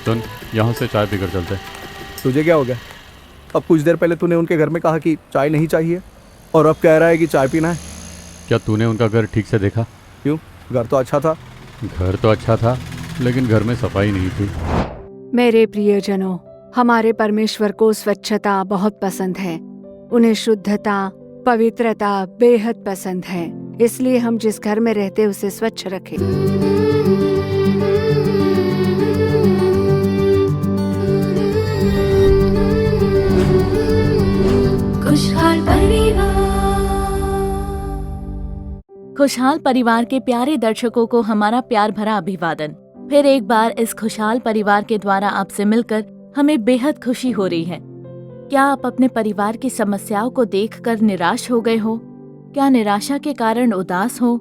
सुन, यहाँ से चाय पीकर चलते। तुझे क्या हो गया? अब कुछ देर पहले तूने उनके घर में कहा कि चाय नहीं चाहिए और अब कह रहा है कि चाय पीना है। क्या तूने उनका घर ठीक से देखा? क्यों? घर तो अच्छा था। घर तो अच्छा था, लेकिन घर में सफाई नहीं थी। मेरे प्रियजनों, हमारे परमेश्वर को स्वच्छता बहुत पसंद है। उन्हें शुद्धता, पवित्रता बेहद पसंद है। इसलिए हम जिस घर में रहते उसे स्वच्छ रखें। खुशहाल परिवार के प्यारे दर्शकों को हमारा प्यार भरा अभिवादन। फिर एक बार इस खुशहाल परिवार के द्वारा आपसे मिलकर हमें बेहद खुशी हो रही है। क्या आप अपने परिवार की समस्याओं को देखकर निराश हो गए हो? क्या निराशा के कारण उदास हो?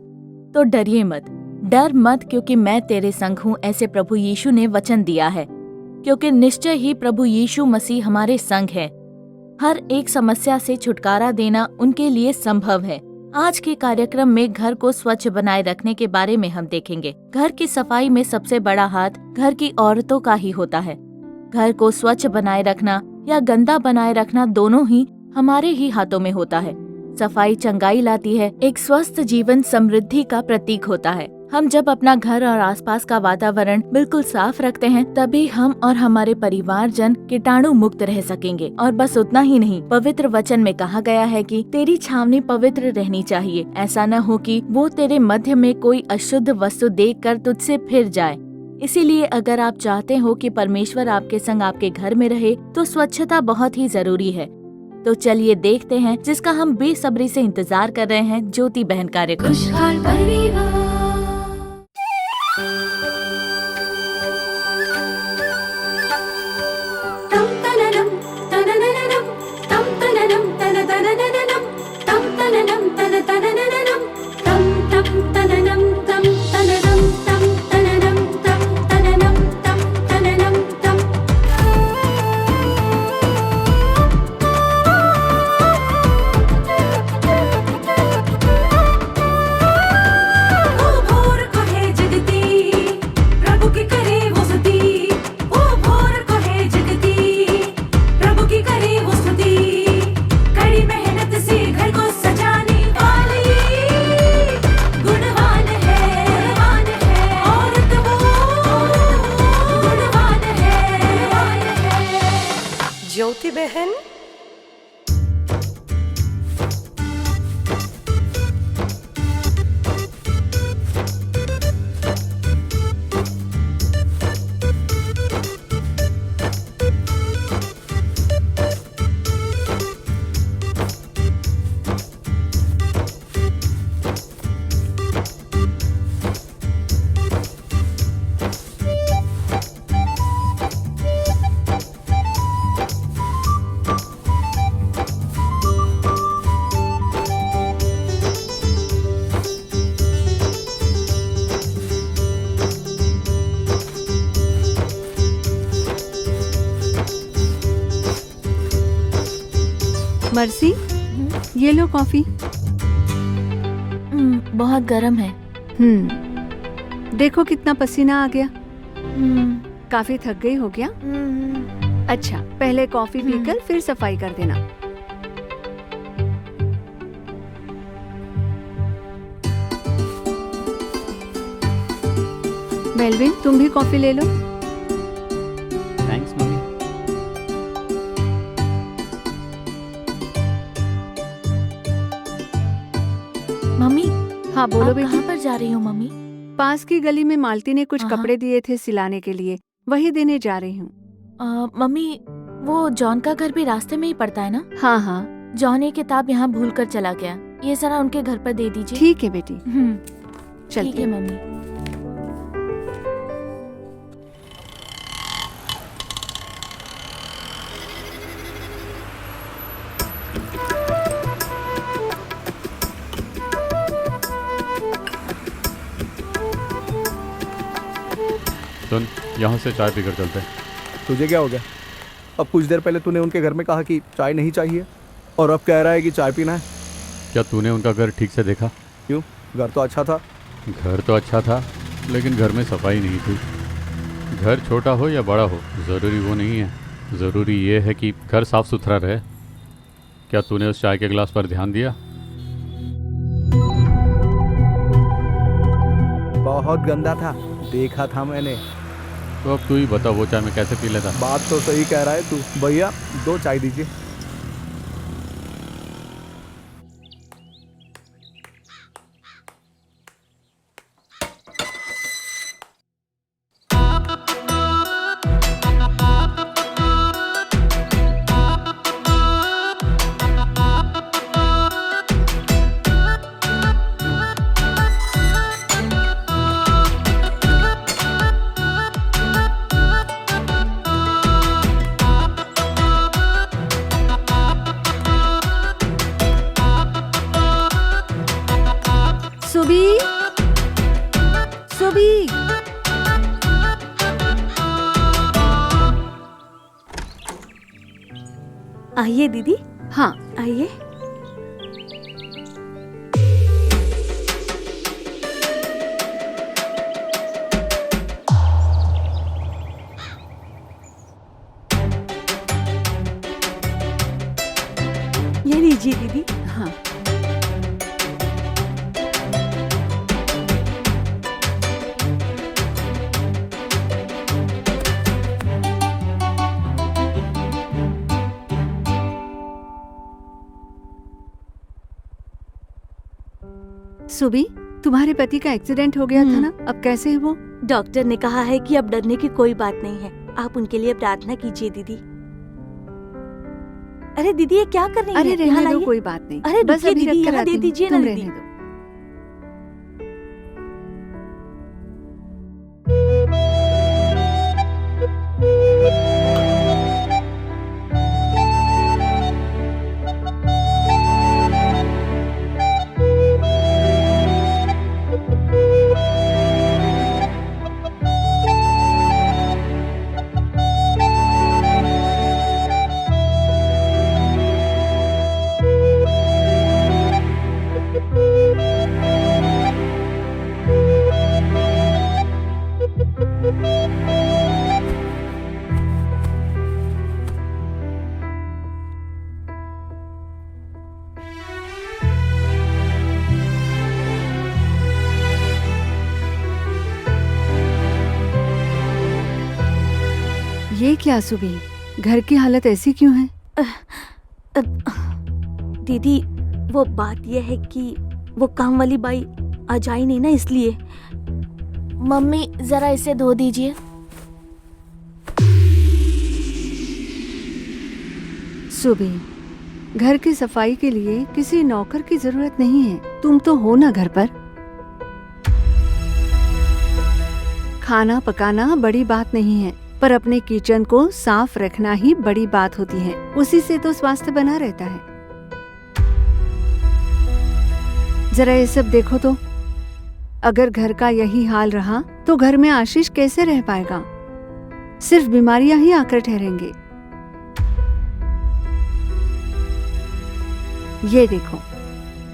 तो डरिए मत, डर मत, क्योंकि मैं तेरे संग हूँ, ऐसे प्रभु यीशु ने वचन दिया है। क्योंकि निश्चय ही प्रभु यीशु मसीह हमारे संग है। हर एक समस्या से छुटकारा देना उनके लिए संभव है। आज के कार्यक्रम में घर को स्वच्छ बनाए रखने के बारे में हम देखेंगे। घर की सफाई में सबसे बड़ा हाथ घर की औरतों का ही होता है। घर को स्वच्छ बनाए रखना या गंदा बनाए रखना दोनों ही हमारे ही हाथों में होता है। सफाई चंगाई लाती है, एक स्वस्थ जीवन समृद्धि का प्रतीक होता है। हम जब अपना घर और आसपास का वातावरण बिल्कुल साफ रखते हैं, तभी हम और हमारे परिवारजन कीटाणु मुक्त रह सकेंगे। और बस उतना ही नहीं, पवित्र वचन में कहा गया है कि तेरी छावनी पवित्र रहनी चाहिए। ऐसा न हो कि वो तेरे मध्य में कोई अशुद्ध वस्तु देखकर तुझसे फिर जाए। इसीलिए अगर आप चाहते हो कि परमेश्वर आपके संग आपके घर में रहे, तो स्वच्छता बहुत ही जरूरी है। तो चलिए देखते हैं, जिसका हम बेसब्री से इंतजार कर रहे हैं, ज्योति बहन कार्यक्रम। ज्योति बहन, मर्सी, ये लो कॉफी। बहुत गर्म है। देखो कितना पसीना आ गया। काफी थक गई हो क्या? अच्छा, पहले कॉफी पीकर फिर सफाई कर देना। मेलविन, तुम भी कॉफी ले लो। Thanks mummy. मम्मी, हाँ बोलो आप बेटी। कहाँ पर जा रही हो मम्मी? पास की गली में मालती ने कुछ हाँ। कपड़े दिए थे सिलाने के लिए, वही देने जा रही हूँ। मम्मी, वो जॉन का घर भी रास्ते में ही पड़ता है ना? हाँ हाँ जॉन ये किताब यहाँ भूल कर चला गया, ये जरा उनके घर पर दे दीजिए। ठीक है बेटी, ठीक चलती है हूँ। मम्मी। सुन, यहाँ से चाय पीकर चलते। तुझे क्या हो गया? अब कुछ देर पहले तूने उनके घर में कहा कि चाय नहीं चाहिए और अब कह रहा है कि चाय पीना है। क्या तूने उनका घर ठीक से देखा? क्यों? घर तो अच्छा था। घर तो अच्छा था, लेकिन घर में सफाई नहीं थी। घर छोटा हो या बड़ा हो ज़रूरी वो नहीं है, ज़रूरी ये है कि घर साफ सुथरा रहे। क्या तूने उस चाय के गिलास पर ध्यान दिया? बहुत गंदा था, देखा था मैंने। तो अब तू ही बता वो चाय मैं कैसे पी लेता। बात तो सही कह रहा है तू। भैया 2 चाय दीजिए। सुबी, सुबी, आइए दीदी, हाँ आइए। ये लीजिए दीदी। हाँ। सुबी, तुम्हारे पति का एक्सीडेंट हो गया था ना, अब कैसे है वो? डॉक्टर ने कहा है कि अब डरने की कोई बात नहीं है। आप उनके लिए प्रार्थना कीजिए दीदी। अरे दीदी ये क्या कर रही अरे हैं? रहने यहाँ दो, लाइए। कोई बात नहीं। अरे बस रुकिए अभी दीदी, रख कर यहाँ आती दे हूँ, दीजिए ना तुम दीदी। रहने दो। ये क्या सुबी, घर की हालत ऐसी क्यों है? दीदी वो बात यह है कि वो काम वाली बाई आज आई नहीं ना, इसलिए। मम्मी जरा इसे धो दीजिए। सुबी, घर की सफाई के लिए किसी नौकर की जरूरत नहीं है, तुम तो हो ना घर पर। खाना पकाना बड़ी बात नहीं है, पर अपने किचन को साफ रखना ही बड़ी बात होती है। उसी से तो स्वास्थ्य बना रहता है। जरा ये सब देखो तो, अगर घर का यही हाल रहा तो घर में आशीष कैसे रह पाएगा? सिर्फ बीमारियां ही आकर ठहरेंगे। ये देखो,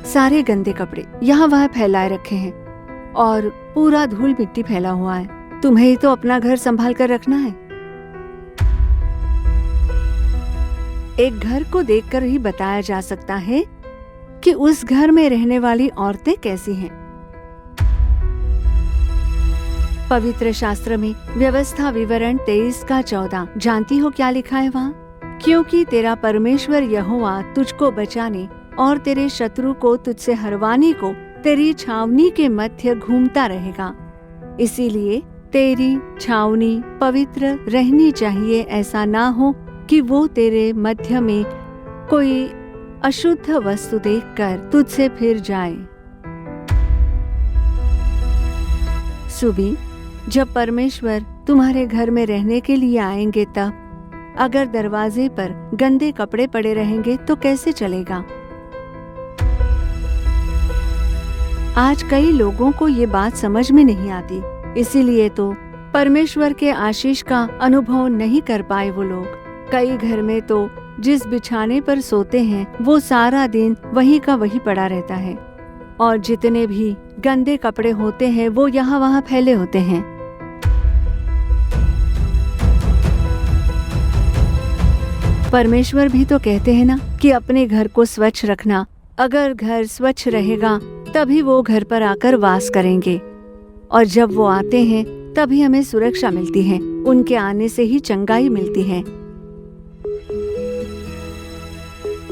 सारे गंदे कपड़े यहाँ वहाँ फैलाए रखे हैं और पूरा धूल मिट्टी फैला हुआ है। तुम्हें ही तो अपना घर संभाल कर रखना है। एक घर को देखकर ही बताया जा सकता है कि उस घर में रहने वाली औरतें कैसी हैं। पवित्र शास्त्र में व्यवस्था विवरण 23:14 जानती हो क्या लिखा है वहाँ? क्योंकि तेरा परमेश्वर यहोवा तुझको बचाने और तेरे शत्रु को तुझसे हरवाने को तेरी छावनी के मध्य घूमता रहेगा। इसीलिए तेरी छावनी पवित्र रहनी चाहिए, ऐसा ना हो कि वो तेरे मध्य में कोई अशुद्ध वस्तु देखकर तुझसे फिर जाए। सुबी, जब परमेश्वर तुम्हारे घर में रहने के लिए आएंगे तब अगर दरवाजे पर गंदे कपड़े पड़े रहेंगे तो कैसे चलेगा? आज कई लोगों को ये बात समझ में नहीं आती, इसीलिए तो परमेश्वर के आशीष का अनुभव नहीं कर पाए वो लोग। कई घर में तो जिस बिछाने पर सोते हैं वो सारा दिन वहीं का वहीं पड़ा रहता है और जितने भी गंदे कपड़े होते हैं वो यहाँ वहाँ फैले होते हैं। परमेश्वर भी तो कहते हैं ना कि अपने घर को स्वच्छ रखना। अगर घर स्वच्छ रहेगा तभी वो घर पर आकर वास करेंगे, और जब वो आते हैं तभी हमें सुरक्षा मिलती है। उनके आने से ही चंगाई मिलती है।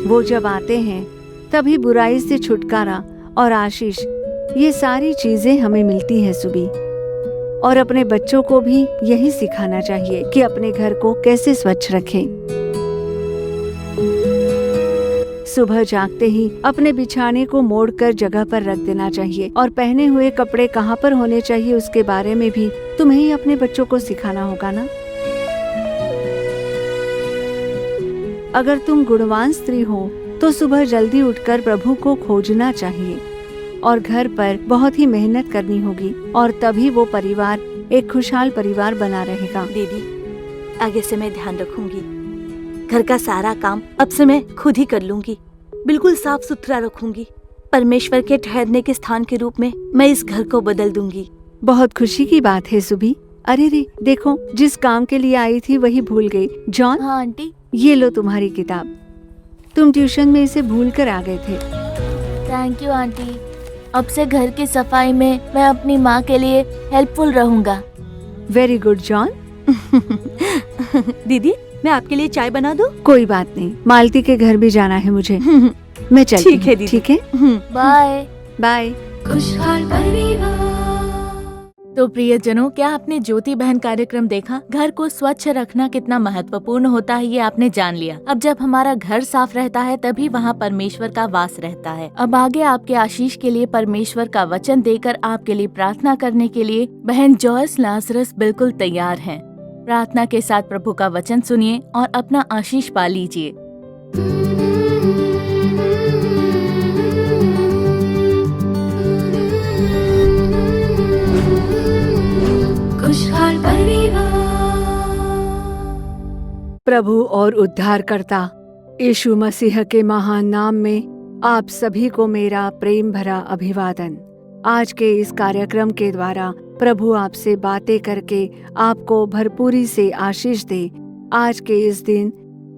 वो जब आते हैं तभी बुराई से छुटकारा और आशीष, ये सारी चीजें हमें मिलती हैं सुबी। और अपने बच्चों को भी यही सिखाना चाहिए कि अपने घर को कैसे स्वच्छ रखें। सुबह जागते ही अपने बिछाने को मोड़कर जगह पर रख देना चाहिए, और पहने हुए कपड़े कहाँ पर होने चाहिए उसके बारे में भी तुम्हें ही अपने बच्चों को सिखाना होगा ना। अगर तुम गुणवान स्त्री हो तो सुबह जल्दी उठकर प्रभु को खोजना चाहिए, और घर पर बहुत ही मेहनत करनी होगी, और तभी वो परिवार एक खुशहाल परिवार बना रहेगा। दीदी, आगे से मैं ध्यान रखूंगी। घर का सारा काम अब से मैं खुद ही कर लूंगी। बिल्कुल साफ सुथरा रखूंगी। परमेश्वर के ठहरने के स्थान के रूप में मैं इस घर को बदल दूंगी। बहुत खुशी की बात है सुबी। अरे रे, देखो, जिस काम के लिए आई थी वही भूल गई। जॉन, हाँ आंटी। ये लो तुम्हारी किताब। तुम ट्यूशन में इसे भूल कर आ गए थे। Thank you aunty. अब से घर की सफाई में मैं अपनी माँ के लिए हेल्पफुल रहूंगा। Very good John. दीदी, मैं आपके लिए चाय बना दूं? कोई बात नहीं, मालती के घर भी जाना है मुझे। मैं चलती ठीक है हूँ। दीदी। ठीक है, बाय। बाय। खुशहाल परिवार। तो प्रियजनों, क्या आपने ज्योति बहन कार्यक्रम देखा? घर को स्वच्छ रखना कितना महत्वपूर्ण होता है ये आपने जान लिया। अब जब हमारा घर साफ रहता है तभी वहाँ परमेश्वर का वास रहता है। अब आगे आपके आशीष के लिए परमेश्वर का वचन देकर आपके लिए प्रार्थना करने के लिए बहन जॉयस लाजरस बिल्कुल तैयार हैं। प्रार्थना के साथ प्रभु का वचन सुनिए और अपना आशीष पा लीजिए। खुशहाल परिवार। प्रभु और उद्धारकर्ता यीशु मसीह के महान नाम में आप सभी को मेरा प्रेम भरा अभिवादन। आज के इस कार्यक्रम के द्वारा प्रभु आपसे बातें करके आपको भरपूरी से आशीष दे। आज के इस दिन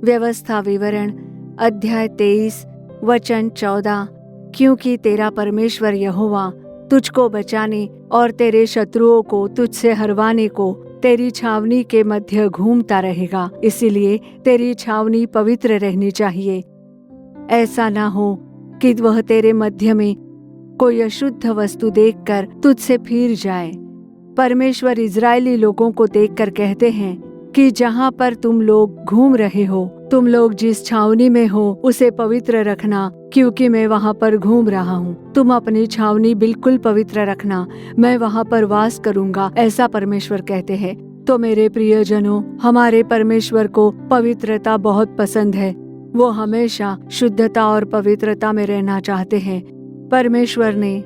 व्यवस्था विवरण अध्याय 23 वचन 14, क्योंकि तेरा परमेश्वर यहोवा तुझको बचाने और तेरे शत्रुओं को तुझसे हरवाने को तेरी छावनी के मध्य घूमता रहेगा, इसीलिए तेरी छावनी पवित्र रहनी चाहिए। ऐसा ना हो कि वह तेरे मध्य में कोई अशुद्ध वस्तु देखकर तुझसे फिर जाए। परमेश्वर इजरायली लोगों को देखकर कहते हैं कि जहाँ पर तुम लोग घूम रहे हो, तुम लोग जिस छावनी में हो उसे पवित्र रखना, क्योंकि मैं वहाँ पर घूम रहा हूँ। तुम अपनी छावनी बिल्कुल पवित्र रखना, मैं वहाँ पर वास करूँगा, ऐसा परमेश्वर कहते हैं। तो मेरे प्रियजनों, हमारे परमेश्वर को पवित्रता बहुत पसंद है। वो हमेशा शुद्धता और पवित्रता में रहना चाहते हैं। परमेश्वर ने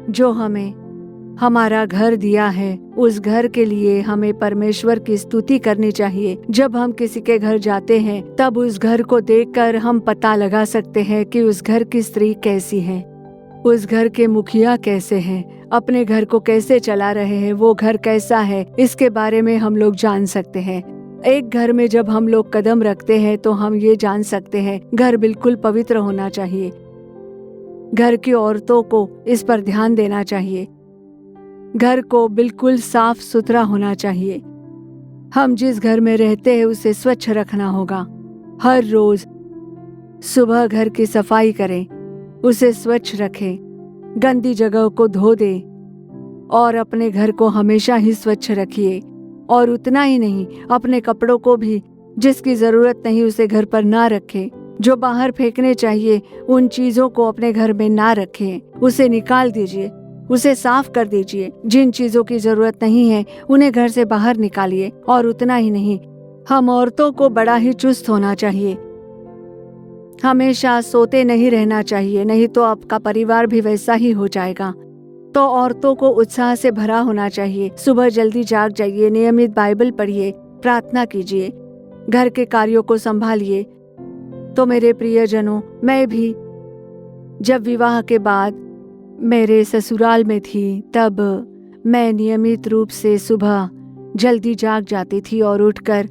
जो हमें हमारा घर दिया है, उस घर के लिए हमें परमेश्वर की स्तुति करनी चाहिए। जब हम किसी के घर जाते हैं तब उस घर को देखकर हम पता लगा सकते हैं कि उस घर की स्त्री कैसी है, उस घर के मुखिया कैसे हैं, अपने घर को कैसे चला रहे हैं, वो घर कैसा है, इसके बारे में हम लोग जान सकते हैं। एक घर में जब हम लोग कदम रखते हैं तो हम ये जान सकते हैं घर बिल्कुल पवित्र होना चाहिए। घर की औरतों को इस पर ध्यान देना चाहिए। घर को बिल्कुल साफ सुथरा होना चाहिए। हम जिस घर में रहते हैं उसे स्वच्छ रखना होगा। हर रोज सुबह घर की सफाई करें, उसे स्वच्छ रखें, गंदी जगह को धो दें और अपने घर को हमेशा ही स्वच्छ रखिए। और उतना ही नहीं, अपने कपड़ों को भी जिसकी जरूरत नहीं उसे घर पर ना रखें। जो बाहर फेंकने चाहिए उन चीजों को अपने घर में ना रखें, उसे निकाल दीजिए, उसे साफ कर दीजिए। जिन चीजों की जरूरत नहीं है उन्हें घर से बाहर निकालिए। और उतना ही नहीं, हम औरतों को बड़ा ही चुस्त होना चाहिए। हमेशा सोते नहीं रहना चाहिए, नहीं तो आपका परिवार भी वैसा ही हो जाएगा। तो औरतों को उत्साह से भरा होना चाहिए। सुबह जल्दी जाग जाइए, नियमित बाइबल पढ़िए, प्रार्थना कीजिए, घर के कार्यों को संभालिए। तो मेरे प्रियजनों, मैं भी जब विवाह के बाद मेरे ससुराल में थी तब मैं नियमित रूप से सुबह जल्दी जाग जाती थी और उठकर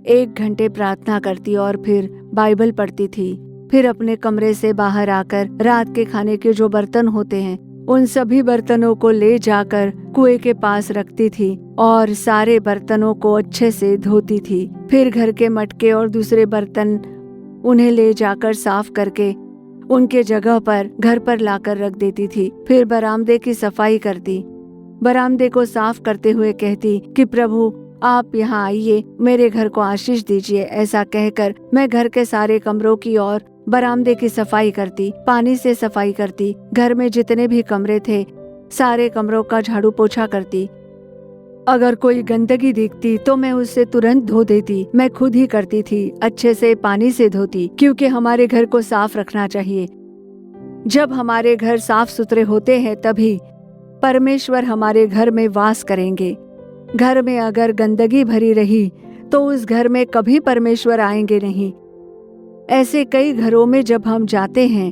1 घंटे प्रार्थना करती और फिर बाइबल पढ़ती थी। फिर अपने कमरे से बाहर आकर रात के खाने के जो बर्तन होते हैं उन सभी बर्तनों को ले जाकर कुएं के पास रखती थी और सारे बर्तनों को अच्छे से धोती थी। फिर घर के मटके और दूसरे बर्तन उन्हें ले जाकर साफ करके उनके जगह पर घर पर लाकर रख देती थी। फिर बरामदे की सफाई करती, बरामदे को साफ करते हुए कहती कि प्रभु आप यहाँ आइए, मेरे घर को आशीष दीजिए। ऐसा कहकर मैं घर के सारे कमरों की और बरामदे की सफाई करती, पानी से सफाई करती, घर में जितने भी कमरे थे सारे कमरों का झाड़ू पोछा करती। अगर कोई गंदगी दिखती तो मैं उससे तुरंत धो देती। मैं खुद ही करती थी, अच्छे से पानी से धोती, क्योंकि हमारे घर को साफ रखना चाहिए। जब हमारे घर साफ सुथरे होते हैं तभी परमेश्वर हमारे घर में वास करेंगे। घर में अगर गंदगी भरी रही तो उस घर में कभी परमेश्वर आएंगे नहीं। ऐसे कई घरों में जब हम जाते हैं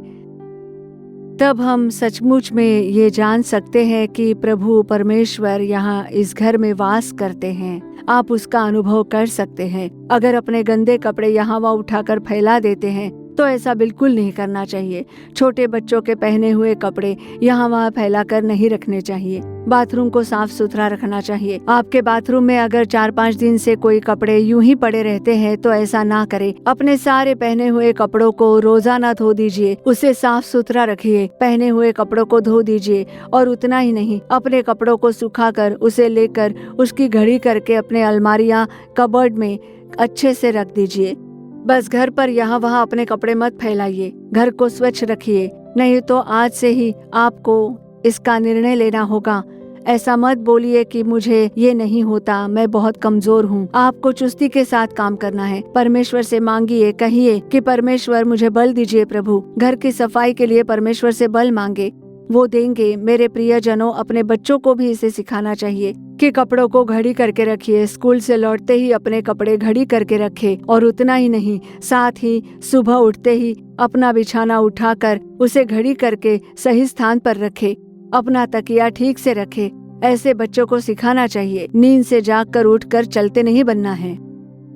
तब हम सचमुच में ये जान सकते हैं कि प्रभु परमेश्वर यहाँ इस घर में वास करते हैं। आप उसका अनुभव कर सकते हैं। अगर अपने गंदे कपड़े यहाँ वहाँ उठाकर फैला देते हैं तो ऐसा बिल्कुल नहीं करना चाहिए। छोटे बच्चों के पहने हुए कपड़े यहाँ वहाँ फैलाकर नहीं रखने चाहिए। बाथरूम को साफ सुथरा रखना चाहिए। आपके बाथरूम में अगर 4-5 दिन से कोई कपड़े यूं ही पड़े रहते हैं तो ऐसा ना करें। अपने सारे पहने हुए कपड़ों को रोजाना धो दीजिए, उसे साफ सुथरा रखिए। पहने हुए कपड़ों को धो दीजिए और उतना ही नहीं, अपने कपड़ों को सुखाकर उसे लेकर उसकी घड़ी करके अपने अलमारियां कबर्ड में अच्छे से रख दीजिए। बस घर पर यहाँ वहाँ अपने कपड़े मत फैलाइए। घर को स्वच्छ रखिए, नहीं तो आज से ही आपको इसका निर्णय लेना होगा। ऐसा मत बोलिए कि मुझे ये नहीं होता, मैं बहुत कमजोर हूँ। आपको चुस्ती के साथ काम करना है। परमेश्वर से मांगिए, कहिए कि परमेश्वर मुझे बल दीजिए प्रभु। घर की सफाई के लिए परमेश्वर से बल मांगे, वो देंगे। मेरे प्रियजनों, अपने बच्चों को भी इसे सिखाना चाहिए कि कपड़ों को घड़ी करके रखिए। स्कूल से लौटते ही अपने कपड़े घड़ी करके रखे और उतना ही नहीं, साथ ही सुबह उठते ही अपना बिछाना उठाकर उसे घड़ी करके सही स्थान पर रखे। अपना तकिया ठीक से रखे। ऐसे बच्चों को सिखाना चाहिए। नींद से जागकर उठकर चलते नहीं बनना है।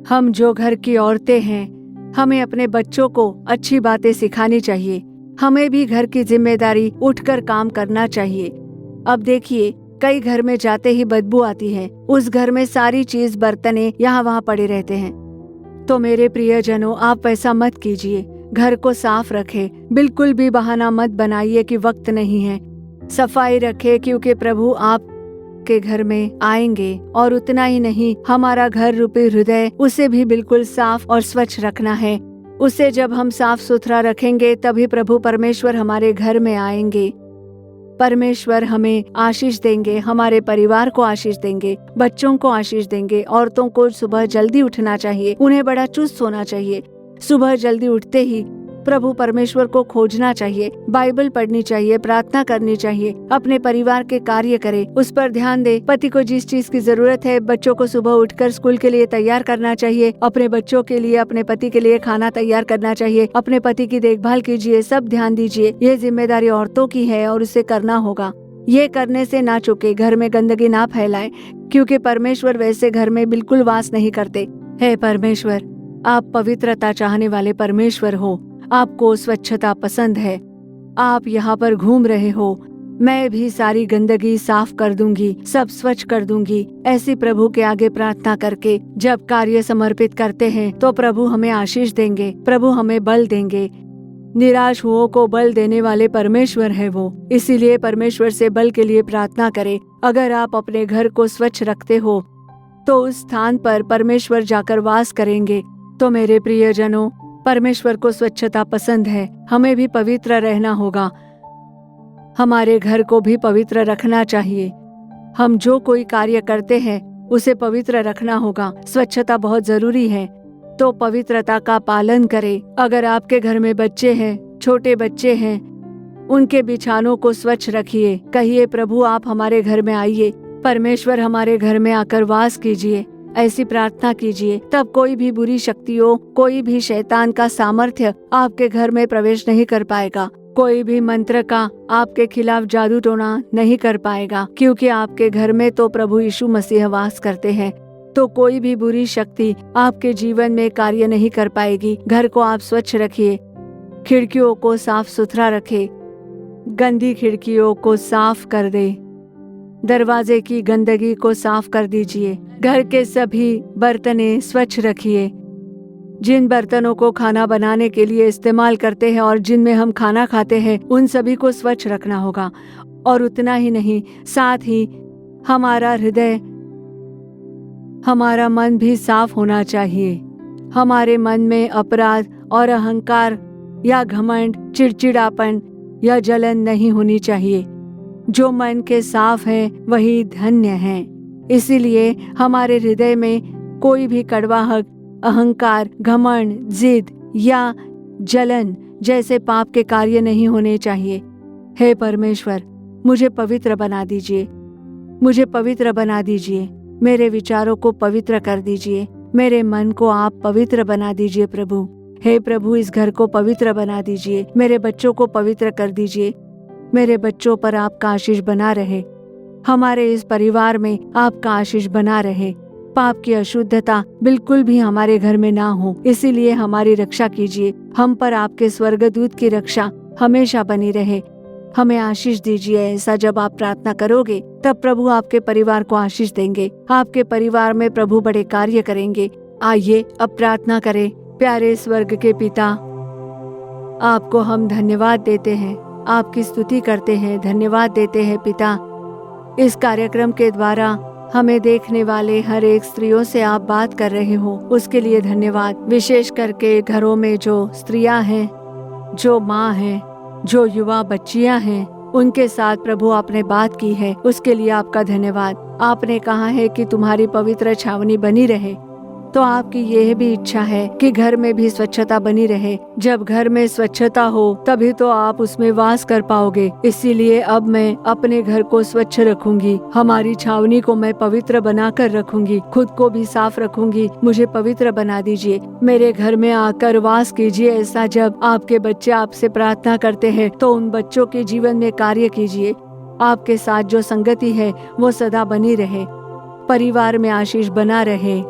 हम जो घर की औरतें हैं, हमें अपने बच्चों को अच्छी बातें सिखानी चाहिए। हमें भी घर की जिम्मेदारी उठकर काम करना चाहिए। अब देखिए, कई घर में जाते ही बदबू आती है। उस घर में सारी चीज, बर्तने यहाँ वहाँ पड़े रहते हैं। तो मेरे प्रियजनों, आप ऐसा मत कीजिए। घर को साफ रखें। बिल्कुल भी बहाना मत बनाइए कि वक्त नहीं है। सफाई रखें, क्योंकि प्रभु आप के घर में आएंगे। और उतना ही नहीं, हमारा घर रूपी हृदय, उसे भी बिल्कुल साफ और स्वच्छ रखना है। उसे जब हम साफ सुथरा रखेंगे तभी प्रभु परमेश्वर हमारे घर में आएंगे। परमेश्वर हमें आशीष देंगे, हमारे परिवार को आशीष देंगे, बच्चों को आशीष देंगे। औरतों को सुबह जल्दी उठना चाहिए, उन्हें बड़ा चुस्त होना चाहिए। सुबह जल्दी उठते ही प्रभु परमेश्वर को खोजना चाहिए, बाइबल पढ़नी चाहिए, प्रार्थना करनी चाहिए, अपने परिवार के कार्य करे, उस पर ध्यान दे। पति को जिस चीज की जरूरत है, बच्चों को सुबह उठकर स्कूल के लिए तैयार करना चाहिए। अपने बच्चों के लिए, अपने पति के लिए खाना तैयार करना चाहिए। अपने पति की देखभाल कीजिए, सब ध्यान दीजिए। ये जिम्मेदारी औरतों की है और उसे करना होगा। ये करने से ना चूके, घर में गंदगी ना फैलाएं, क्योंकि परमेश्वर वैसे घर में बिल्कुल वास नहीं करते। हे परमेश्वर, आप पवित्रता चाहने वाले परमेश्वर हो। आपको स्वच्छता पसंद है। आप यहाँ पर घूम रहे हो। मैं भी सारी गंदगी साफ कर दूंगी, सब स्वच्छ कर दूंगी। ऐसी प्रभु के आगे प्रार्थना करके जब कार्य समर्पित करते हैं तो प्रभु हमें आशीष देंगे, प्रभु हमें बल देंगे। निराश हुओं को बल देने वाले परमेश्वर है वो। इसीलिए परमेश्वर से बल के लिए प्रार्थना करें। अगर आप अपने घर को स्वच्छ रखते हो तो उस स्थान पर परमेश्वर जाकर वास करेंगे। तो मेरे प्रियजनों, परमेश्वर को स्वच्छता पसंद है। हमें भी पवित्र रहना होगा। हमारे घर को भी पवित्र रखना चाहिए। हम जो कोई कार्य करते हैं उसे पवित्र रखना होगा। स्वच्छता बहुत जरूरी है, तो पवित्रता का पालन करें। अगर आपके घर में बच्चे हैं, छोटे बच्चे हैं, उनके बिछानों को स्वच्छ रखिए। कहिए, प्रभु आप हमारे घर में आइए, परमेश्वर हमारे घर में आकर वास कीजिए। ऐसी प्रार्थना कीजिए, तब कोई भी बुरी शक्तियों, कोई भी शैतान का सामर्थ्य आपके घर में प्रवेश नहीं कर पाएगा। कोई भी मंत्र का आपके खिलाफ जादू टोना नहीं कर पाएगा, क्योंकि आपके घर में तो प्रभु यीशु मसीह वास करते हैं। तो कोई भी बुरी शक्ति आपके जीवन में कार्य नहीं कर पाएगी। घर को आप स्वच्छ रखिए, खिड़कियों को साफ सुथरा रखें, गंदी खिड़कियों को साफ कर दे, दरवाजे की गंदगी को साफ कर दीजिए। घर के सभी बर्तनें स्वच्छ रखिए। जिन बर्तनों को खाना बनाने के लिए इस्तेमाल करते हैं और जिनमें हम खाना खाते हैं, उन सभी को स्वच्छ रखना होगा। और उतना ही नहीं, साथ ही हमारा हृदय, हमारा मन भी साफ होना चाहिए। हमारे मन में अपराध और अहंकार या घमंड, चिड़चिड़ापन या जलन नहीं होनी चाहिए। जो मन के साफ है वही धन्य है। इसीलिए हमारे हृदय में कोई भी कड़वाहट, अहंकार, घमंड, जिद या जलन जैसे पाप के कार्य नहीं होने चाहिए। हे परमेश्वर, मुझे पवित्र बना दीजिए, मुझे पवित्र बना दीजिए। मेरे विचारों को पवित्र कर दीजिए, मेरे मन को आप पवित्र बना दीजिए प्रभु। हे प्रभु, इस घर को पवित्र बना दीजिए, मेरे बच्चों को पवित्र कर दीजिए। मेरे बच्चों पर आपका आशीष बना रहे, हमारे इस परिवार में आपका आशीष बना रहे। पाप की अशुद्धता बिल्कुल भी हमारे घर में ना हो, इसीलिए हमारी रक्षा कीजिए। हम पर आपके स्वर्गदूत की रक्षा हमेशा बनी रहे। हमें आशीष दीजिए। ऐसा जब आप प्रार्थना करोगे तब प्रभु आपके परिवार को आशीष देंगे। आपके परिवार में प्रभु बड़े कार्य करेंगे। आइए अब प्रार्थना करें। प्यारे स्वर्ग के पिता, आपको हम धन्यवाद देते हैं, आपकी स्तुति करते हैं, धन्यवाद देते हैं पिता। इस कार्यक्रम के द्वारा हमें देखने वाले हर एक स्त्रियों से आप बात कर रहे हो, उसके लिए धन्यवाद। विशेष करके घरों में जो स्त्रियां हैं, जो माँ हैं, जो युवा बच्चियां हैं, उनके साथ प्रभु आपने बात की है, उसके लिए आपका धन्यवाद। आपने कहा है कि तुम्हारी पवित्र छावनी बनी रहे, तो आपकी यह भी इच्छा है कि घर में भी स्वच्छता बनी रहे। जब घर में स्वच्छता हो तभी तो आप उसमें वास कर पाओगे। इसीलिए अब मैं अपने घर को स्वच्छ रखूंगी, हमारी छावनी को मैं पवित्र बना कर रखूंगी, खुद को भी साफ रखूंगी। मुझे पवित्र बना दीजिए, मेरे घर में आकर वास कीजिए। ऐसा जब आपके बच्चे आपसे प्रार्थना करते हैं तो उन बच्चों के जीवन में कार्य कीजिए। आपके साथ जो संगति है वो सदा बनी रहे, परिवार में आशीष बना रहे।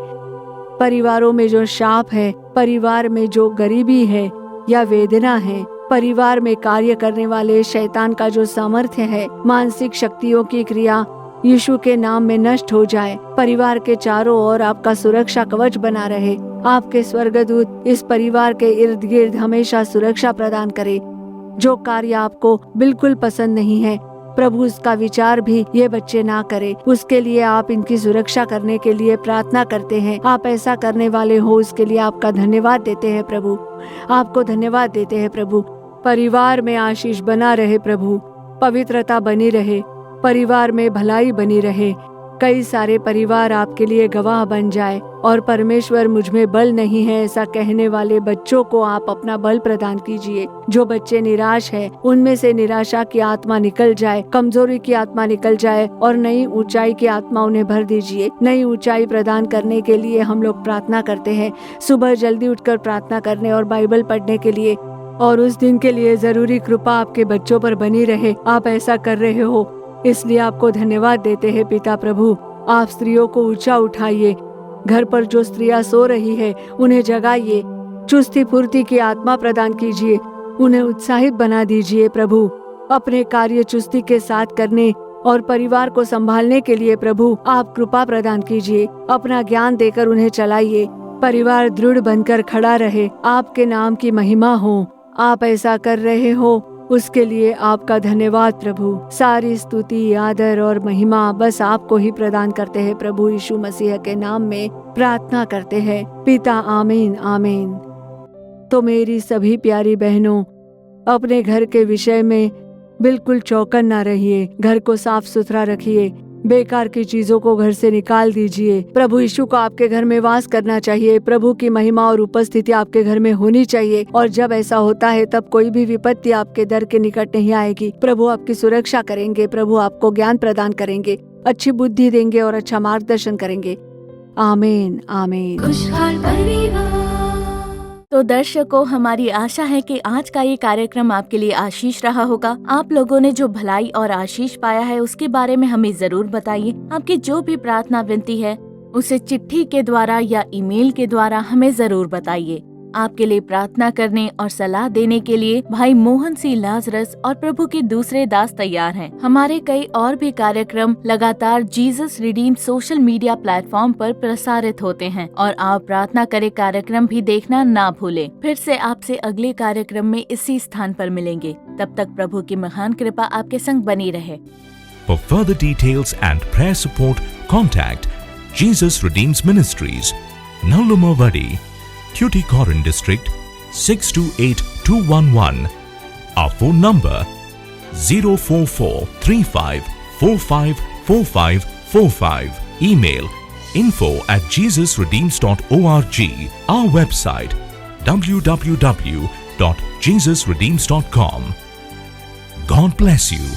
परिवारों में जो शाप है, परिवार में जो गरीबी है या वेदना है, परिवार में कार्य करने वाले शैतान का जो सामर्थ्य है, मानसिक शक्तियों की क्रिया यीशु के नाम में नष्ट हो जाए। परिवार के चारों ओर आपका सुरक्षा कवच बना रहे। आपके स्वर्गदूत इस परिवार के इर्द गिर्द हमेशा सुरक्षा प्रदान करे। जो कार्य आपको बिल्कुल पसंद नहीं है प्रभु, उसका विचार भी ये बच्चे ना करे। उसके लिए आप इनकी सुरक्षा करने के लिए प्रार्थना करते हैं। आप ऐसा करने वाले हो, उसके लिए आपका धन्यवाद देते हैं प्रभु। आपको धन्यवाद देते हैं प्रभु। परिवार में आशीष बना रहे प्रभु, पवित्रता बनी रहे, परिवार में भलाई बनी रहे। कई सारे परिवार आपके लिए गवाह बन जाए और परमेश्वर मुझ में बल नहीं है ऐसा कहने वाले बच्चों को आप अपना बल प्रदान कीजिए। जो बच्चे निराश है उनमें से निराशा की आत्मा निकल जाए, कमजोरी की आत्मा निकल जाए और नई ऊंचाई की आत्मा उन्हें भर दीजिए। नई ऊंचाई प्रदान करने के लिए हम लोग प्रार्थना करते हैं, सुबह जल्दी उठकर प्रार्थना करने और बाइबल पढ़ने के लिए, और उस दिन के लिए जरूरी कृपा आपके बच्चों पर बनी रहे। आप ऐसा कर रहे हो, इसलिए आपको धन्यवाद देते हैं पिता प्रभु। आप स्त्रियों को ऊंचा उठाइए। घर पर जो स्त्रियां सो रही है उन्हें जगाइए, चुस्ती फुर्ती की आत्मा प्रदान कीजिए, उन्हें उत्साहित बना दीजिए प्रभु। अपने कार्य चुस्ती के साथ करने और परिवार को संभालने के लिए प्रभु आप कृपा प्रदान कीजिए। अपना ज्ञान देकर उन्हें चलाइए। परिवार दृढ़ बनकर खड़ा रहे, आपके नाम की महिमा हो। आप ऐसा कर रहे हो, उसके लिए आपका धन्यवाद प्रभु। सारी स्तुति, आदर और महिमा बस आपको ही प्रदान करते हैं प्रभु। यीशु मसीह के नाम में प्रार्थना करते हैं पिता, आमीन आमीन। तो मेरी सभी प्यारी बहनों, अपने घर के विषय में बिल्कुल चौकन ना रहिए। घर को साफ सुथरा रखिए, बेकार की चीजों को घर से निकाल दीजिए। प्रभु यीशु को आपके घर में वास करना चाहिए। प्रभु की महिमा और उपस्थिति आपके घर में होनी चाहिए, और जब ऐसा होता है तब कोई भी विपत्ति आपके दर के निकट नहीं आएगी। प्रभु आपकी सुरक्षा करेंगे, प्रभु आपको ज्ञान प्रदान करेंगे, अच्छी बुद्धि देंगे और अच्छा मार्गदर्शन करेंगे। आमीन आमीन। खुशहाल परिवार। तो दर्शकों, हमारी आशा है कि आज का ये कार्यक्रम आपके लिए आशीष रहा होगा। आप लोगों ने जो भलाई और आशीष पाया है उसके बारे में हमें जरूर बताइए। आपकी जो भी प्रार्थना विनती है उसे चिट्ठी के द्वारा या ईमेल के द्वारा हमें जरूर बताइए। आपके लिए प्रार्थना करने और सलाह देने के लिए भाई मोहन सी लाजरस और प्रभु के दूसरे दास तैयार हैं। हमारे कई और भी कार्यक्रम लगातार Jesus redeem social media platform पर प्रसारित होते हैं और आप प्रार्थना करे कार्यक्रम भी देखना ना भूलें। फिर से आपसे अगले कार्यक्रम में इसी स्थान पर मिलेंगे। तब तक प्रभु की महान कृपा आपके संग बनी रहे। For further details and prayer support, contact Jesus Redeems Ministries, Nallumavadi, Tuticorin District, 628211. Our phone number 04435454545. Email info@jesusredeems.org. Our website www.jesusredeems.com. God bless you.